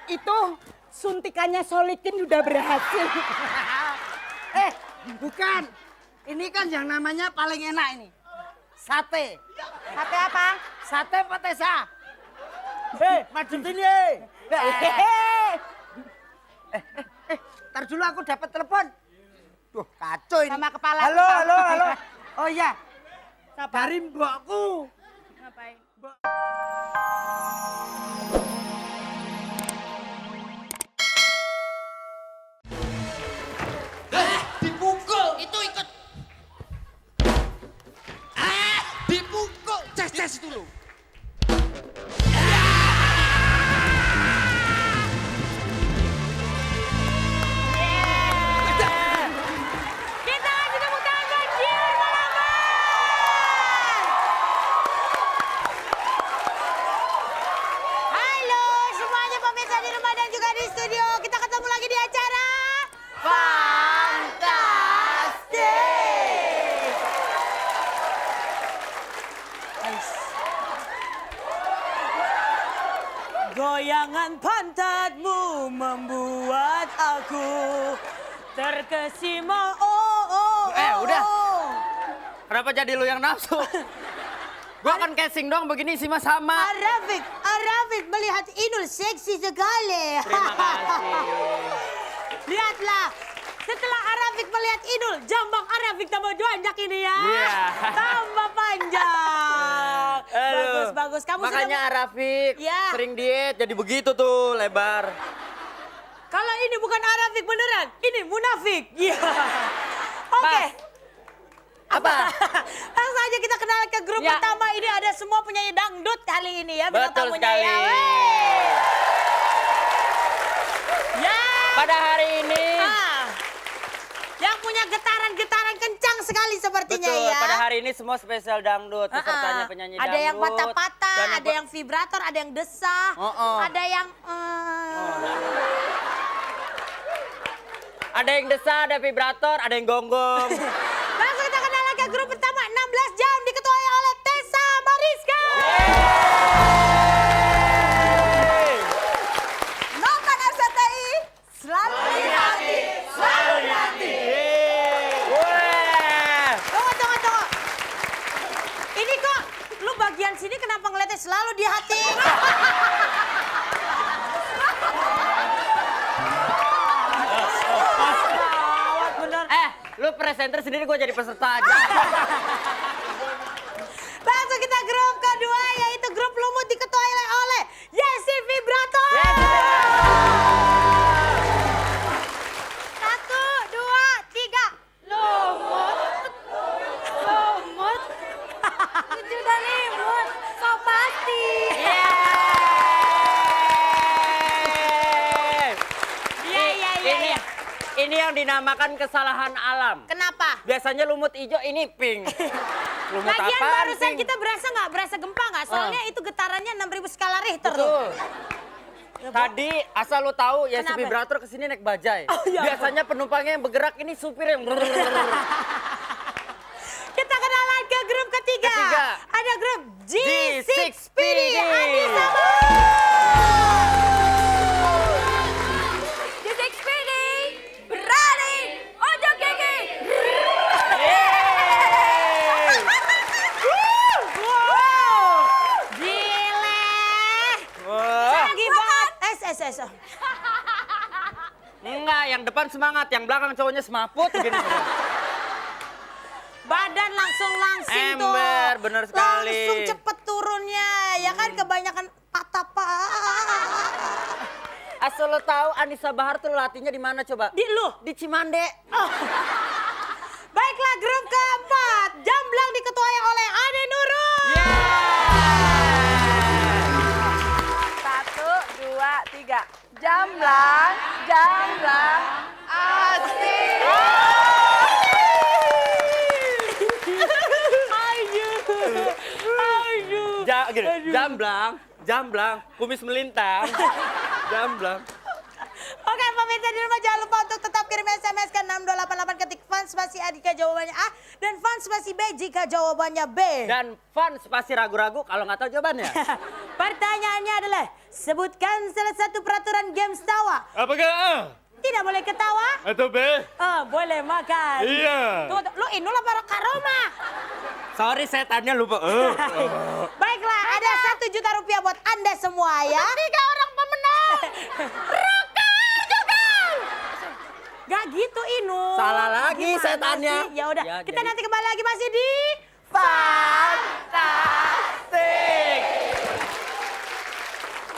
Itu suntikannya Solikin udah berhasil. Bukan. Ini kan yang namanya paling enak ini. Sate. Sate apa? Sate patesa. Maju sini. Ntar dulu aku dapat telepon. Duh, kacau ini. Sama kepala. Halo. Oh iya. Siapa? Dari mbokku. Ngapain? Dipukul, itu ikut. Dipukul, ces itu lo. Kita kasih tepuk tangan buat Jian Malabar. Halo semuanya pemirsa di rumah dan juga di studio. Kita ketemu lagi di acara Fantastik. Goyangan pantatmu membuat aku terkesima. Udah. Kenapa jadi lu yang nafsu? Gua kan casing dong begini sih mas sama. Arafik melihat Inul seksi sekali. Terima kasih. Lihatlah, setelah Arafik melihat Inul, jambang Arafik tambah banyak ini ya. Iya. Tambah panjang. Bagus. Kamu Makanya sudah... Arafik Ya. sering diet jadi begitu tuh lebar. Kalau ini bukan Arafik beneran, ini munafik. Iya. Oke. Apa? Langsung aja kita kenal ke grup Ya. pertama. Ini ada semua penyanyi dangdut kali ini ya. bintang Betul tamunya sekali. ya. Wey. Ya. Pada hari ini. Yang punya getaran-getaran kencang sekali sepertinya Betul, ya. pada hari ini semua spesial dangdut. Pesertanya penyanyi ada dangdut. yang patah-patah, dan ada yang vibrator, ada yang desah, ada yang... Ada yang desah, ada vibrator, ada yang gonggong. Langsung kita kenalan ke grup pertama, 16 jam diketuai oleh Tessa Mariska. Nonton RCTI, selalu di hati, selalu di hati. Weh. Tunggu. Ini kok lu bagian sini kenapa ngeliatnya selalu di hati? Gawat bener. Lu presenter sendiri, gue jadi peserta aja. Langsung kita grup kedua yaitu grup Lumut diketuai oleh Yesi Vibrator. Satu, dua, tiga. Lumut. Lucu dan imut. So pasti. Iya. Ini yang dinamakan kesalahan alam. Kenapa? Biasanya lumut hijau, ini pink. Lumut Lagian apaan, barusan pink? kita berasa gempa nggak? Soalnya itu getarannya 6.000 skala Richter Betul. loh. Tadi asal lu tahu ya si Kenapa? vibrator kesini naik bajai. Oh, iya. Biasanya penumpangnya yang bergerak, ini supir yang Kita kenalan ke grup ketiga. Ada grup G6 PD. Adi sama. G6 PD. Berani. Ojo gigi. Gile. Lagi banget. Enggak, yang depan semangat, yang belakang cowoknya semaput gini. Badan langsung tuh. Ember, bener sekali. Langsung cepet turunnya. Ya kan kebanyakan patah. Asal lo tahu Anissa Bahar tuh latihnya di mana coba? Di lu. Di Cimande. Baiklah grup keempat. Jamblang diketuai oleh Ade Nurul. Satu, dua, tiga. Jamblang asik. Aduh. Jamblang, kumis melintang. Jamblang. Oke, pemirsa di rumah jangan lupa untuk tetap kirim SMS ke 6288 ketik fans spasi A jika jawabannya A dan fans spasi B jika jawabannya B. Dan fun pasti ragu-ragu kalau nggak tahu jawabannya. Pertanyaannya adalah sebutkan salah satu peraturan games tawa. Apakah A Tidak boleh ketawa. atau B? Boleh makan. Iya. Tunggu, lu Inul apa Kak Roma? Sorry setannya lupa. Baiklah, ada 1 juta rupiah buat Anda semua ya. 3 orang pemenang. Roka juga. Gak gitu Inul. Salah lagi Gimana setannya. sih? Ya udah, Ya, kita jadi- nanti kembali lagi masih di Fantastik.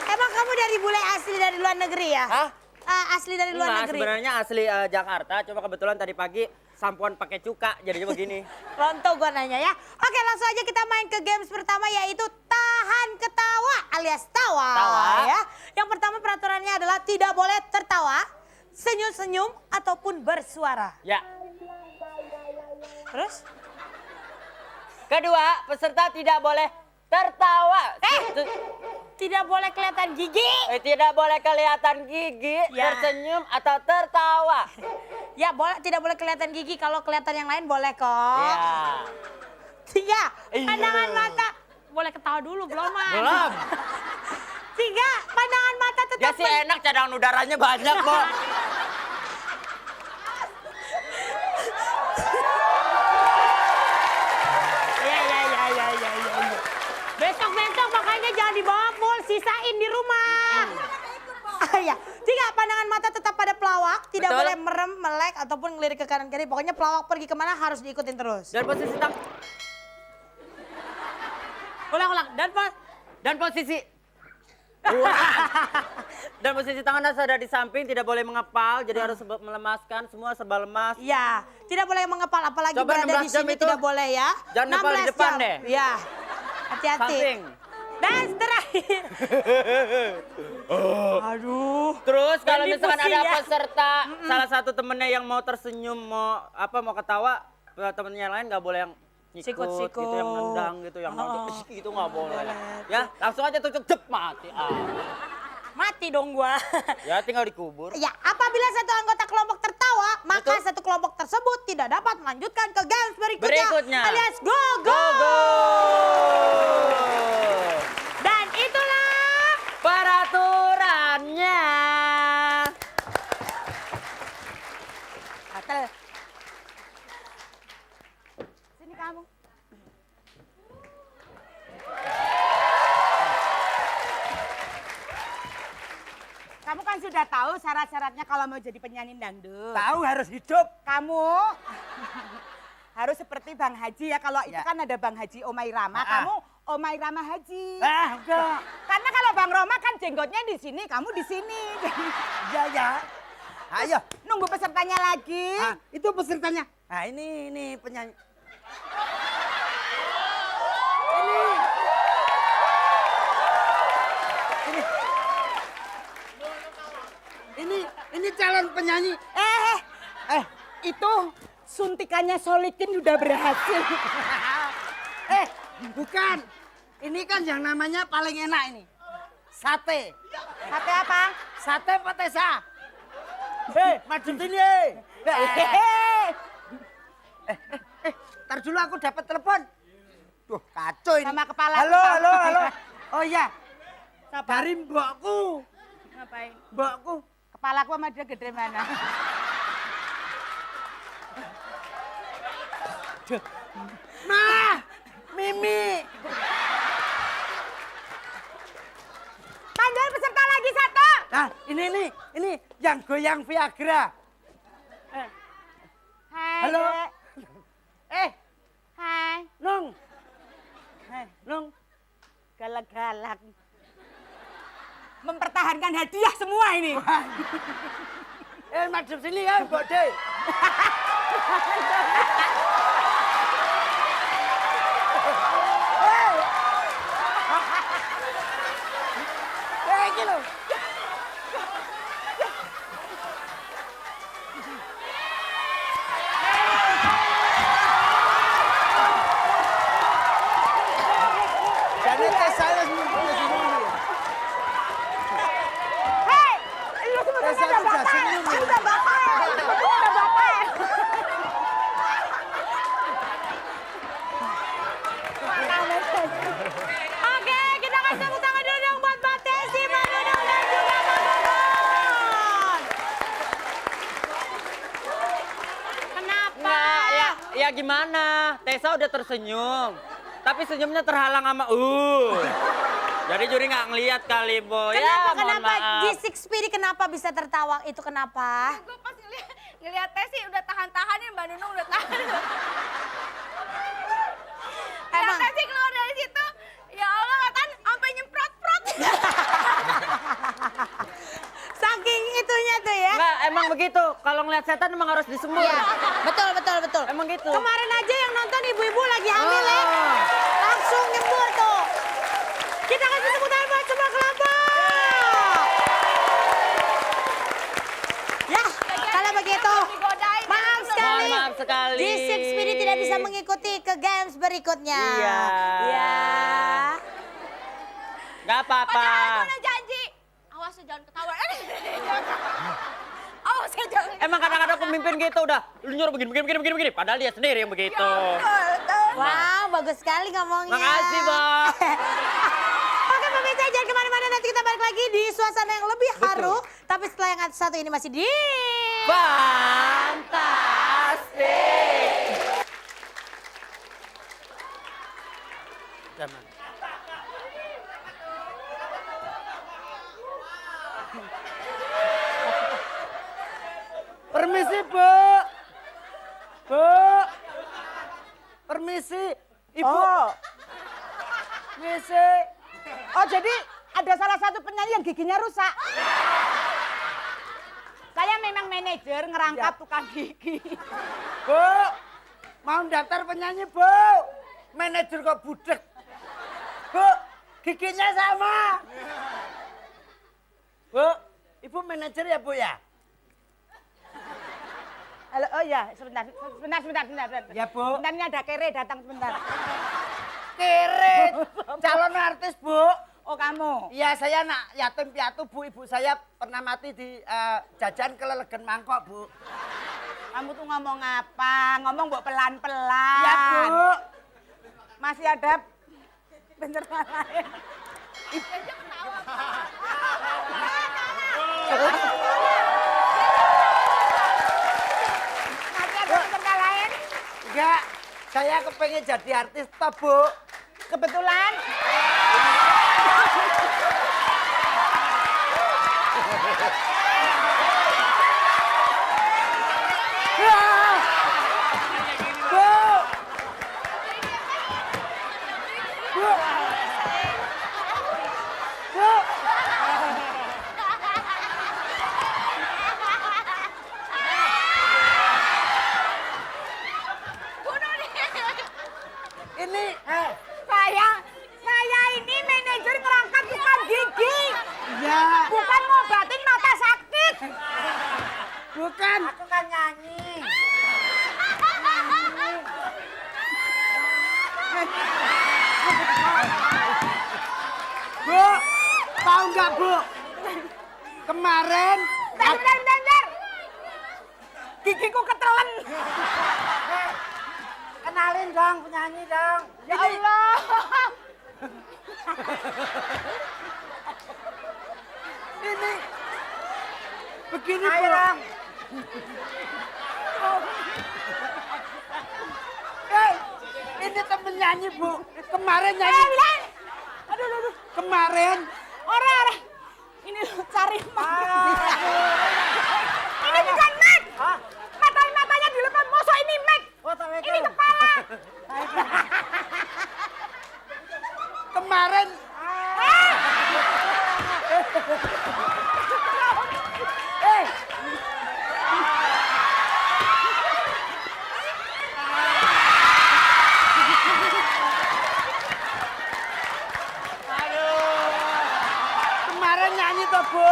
Emang kamu dari bule asli dari luar negeri ya? Hah? Asli dari luar Enggak, negeri. sebenarnya asli Jakarta. Cuma kebetulan tadi pagi sampoan pakai cuka jadinya begini. Ronto gua nanya ya. Oke, langsung aja kita main ke games pertama yaitu tahan ketawa alias tawa. Tawa. Ya. Yang pertama peraturannya adalah tidak boleh tertawa, senyum-senyum ataupun bersuara. Ya. Terus? Kedua, peserta tidak boleh tertawa. Tidak boleh kelihatan gigi. Tidak boleh kelihatan gigi, Ya. tersenyum atau tertawa. Ya, boleh tidak boleh kelihatan gigi, kalau kelihatan yang lain boleh kok. Ya. 3, Iya. pandangan mata. Boleh ketawa dulu belum, Man? Belum. 3, pandangan mata Ya tetap sih enak cadangan udaranya banyak kok. Ya. Besok makanya jangan dibawa full, sisain di rumah. Ya. 3, pandangan mata tetap pada pelawak, tidak Betul. boleh merem, melek ataupun ngelirik ke kanan kiri. Pokoknya pelawak pergi kemana harus diikutin terus. Dan posisi Ulang. dan posisi dan posisi tangan harus ada di samping, tidak boleh mengepal, jadi harus melemaskan, semua serba lemas. Ya, tidak boleh mengepal, apalagi Coba berada 16 di jam sini itu. tidak boleh ya. Jangan ngepal di 16 depan jam. deh. Ya, hati-hati. Samping. Dan terakhir. Aduh. Terus kalau Jadi misalkan pusing ada ya. peserta salah satu temennya yang mau tersenyum, mau ketawa, temennya yang lain nggak boleh yang nyikut Sikut-sikut. gitu, yang nendang gitu, yang nonton gitu nggak boleh. boleh. Ya, langsung aja tuh cep mati. Mati dong gua. Ya tinggal dikubur. Ya, apabila satu anggota kelompok tertawa, maka Betul. satu kelompok tersebut tidak dapat melanjutkan ke games berikutnya. Alias go. Go. Dan itulah Peraturannya. Atel. Sini kamu. Kamu kan sudah tahu syarat-syaratnya kalau mau jadi penyanyi dangdut. Tahu harus hidup. Kamu harus seperti Bang Haji ya. Kalau itu kan ada Bang Haji Omai Rama, kamu Omai Rama Haji. Enggak. Karena kalau Bang Roma kan jenggotnya di sini, kamu di sini. Ya. Ayo. Nunggu pesertanya lagi. Itu pesertanya. Nah, ini penyanyi. Ini calon penyanyi. Itu suntikannya Solikin udah berhasil. Bukan. Ini kan yang namanya paling enak ini. Sate. Sate apa? Sate patesa. Maju sini. Ntar dulu aku dapat telepon. Duh, kacau ini. Sama kepala. Halo. Oh iya. Siapa? Dari mbokku. Ngapain? Mbokku. Kepalaku sama dia gede mana? Nah, Mimi. Panggil peserta lagi satu. Nah, ini yang goyang Viagra. Hai. Halo. Dek. Hai. Nong. Nong. Galak-galak. Mempertahankan hadiah semua ini. Madep sini ya, Mbok De. Iki lho. Jadi tes saya Hei, lu Tes sebenarnya saya udah sudah batal. senyum gimana? Tessa udah tersenyum. Tapi senyumnya terhalang sama Jadi juri nggak ngelihat kali, Bo. Kenapa? Maaf. G6 Speedy kenapa bisa tertawa? Itu kenapa? Gue pas ngeliat Teh sih udah tahan-tahanin, Mbak Nunung udah tahan. Emang? Teh sih keluar dari situ, ya Allah kan sampai nyemprot-prot. Saking itunya tuh ya. Nggak, emang begitu. Kalau ngeliat setan emang harus disembur. Iya, betul. Emang gitu. Kemarin aja yang nonton ibu-ibu lagi hamil ya. Langsung nyembur tuh. Kita kasih tepuk tangan buat semua kelompok. Ya, kalau begitu, maaf sekali. G6 Speedy tidak bisa mengikuti ke games berikutnya. Iya. Ya. Nggak apa-apa. Padahal gue udah janji. Awas jangan ketawa. Awas jangan. Emang kadang-kadang pemimpin gitu udah, lu nyuruh begini. Padahal dia sendiri yang begitu. Wow, bagus sekali ngomongnya. Makasih, Bang. Oke pemirsa, jangan kemana-mana, nanti kita balik lagi di suasana yang lebih haru. Tapi setelah yang satu ini masih di... Fantastik. Jangan. Permisi, Bu. Bu. Permisi, Ibu. Oh. Permisi. Oh, jadi ada salah satu penyanyi yang giginya rusak. Saya memang manajer ngerangkap tukang gigi. Bu, mau daftar penyanyi, Bu. Manajer kok budek. Bu, giginya sama. Bu, Ibu manajer ya, Bu ya? Halo, oh ya, sebentar. Ya, Bu. Bentar, ini ada Kere datang sebentar. Kere, calon artis, Bu. Oh, kamu? Iya, saya anak yatim piatu, Bu. Ibu saya pernah mati di jajan kelelegen mangkok, Bu. Kamu tuh ngomong apa? Ngomong mbok pelan-pelan. Ya, Bu. Masih ada pencernaan lain. Masih ada pencernaan lain? Enggak, saya kepengen jadi artis, toh, Bu. Kebetulan. Ini, Saya ini manajer ngerangkap tukang gigi. ya, Bukan ngobatin mata sakit. bukan. Aku kan nyanyi. Bu, tahu nggak, Bu? Kemarin, Bentar. Gigiku ketelen. kenalin dong penyanyi dong. Ya Allah. Ini, begini, Ayo, Bu. Ram. Ini temen nyanyi, Bu. Kemarin nyanyi. Aduh. Kemarin. Orang. Ini cari mat. Ini bukan mat. Matanya dilepas. Masa ini mat. Ini kepala. Kemarin. Kemarin nyanyi toh, Bu.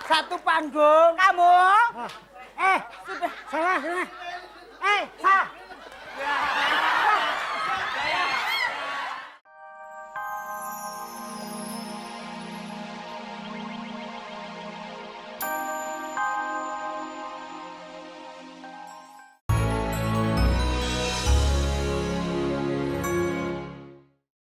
Satu panggung. Kamu? Sudah. Salah. Salah.